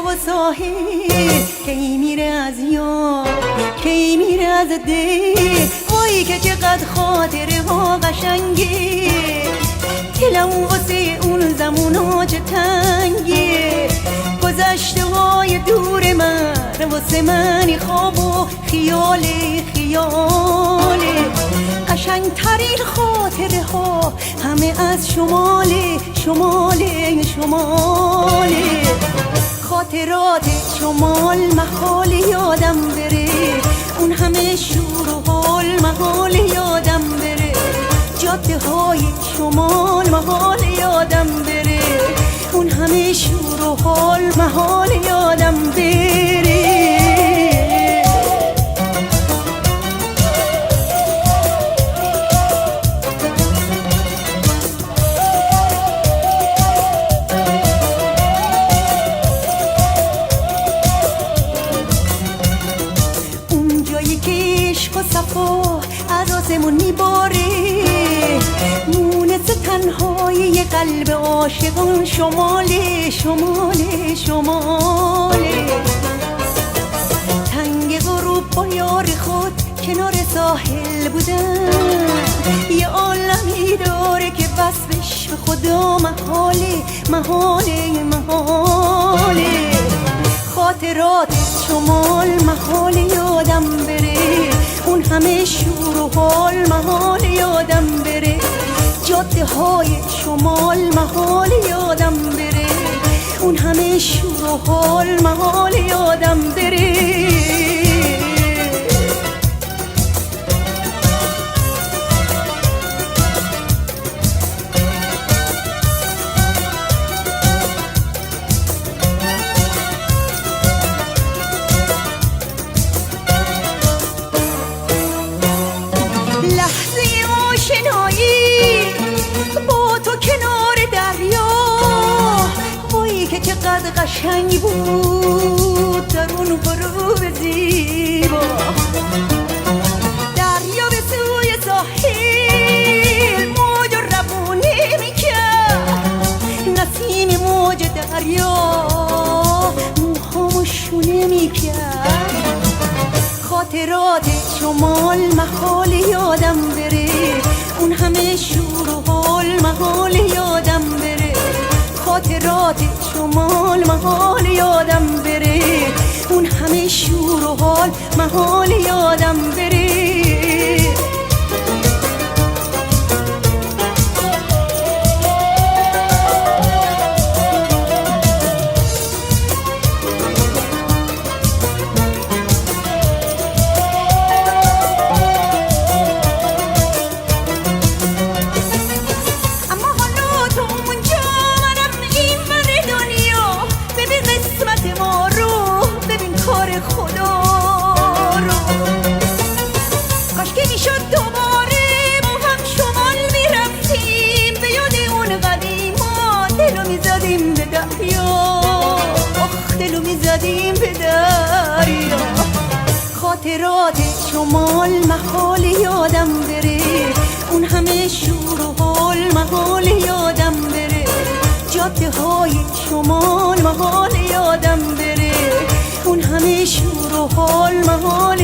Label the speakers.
Speaker 1: و ساحل کی میره از یاد کی میره از دل وای که چقدر خاطره ها قشنگه دلم واسه اون زمونا چه تنگه گذشته های دور من واسه منی خواب و خیاله قشنگ ترین خاطره ها همه از شماله خاطرات شمال محال یادم بره اون همه شور و حال محال یادم بره جاده های شمال محال یادم بره اون همه شور و حال محال یادم بره صفا از آسمون میباره مونس تنهای قلب عاشقان شماله تنگ غروب با یار خود کنار ساحل بودن یه عالمی داره که وصفش به خدا محاله خاطرات شمال محال یادم بره اون همه شور و حال محال یادم بره جاده های شمال محال یادم بره اون همه شور و حال محال یادم بره با تو کنار دریا وای که چقدر قشنگ بود در اون غروب زیبا دریا به سوی ساحل موج روونه میکرد نسیم موج دریا موهامو شونه میکرد خاطرات شمال محال یادم بره اون همه شور و حال محال یادم بره خاطرات شمال محال یادم بره اون همه شور و حال محال یادم بره دلو میزدیم به دریا خاطرات شمال محال یادم بره اون همه شور و حال محال یادم بره جاده های شمال محال یادم بره اون همه شور و حال محال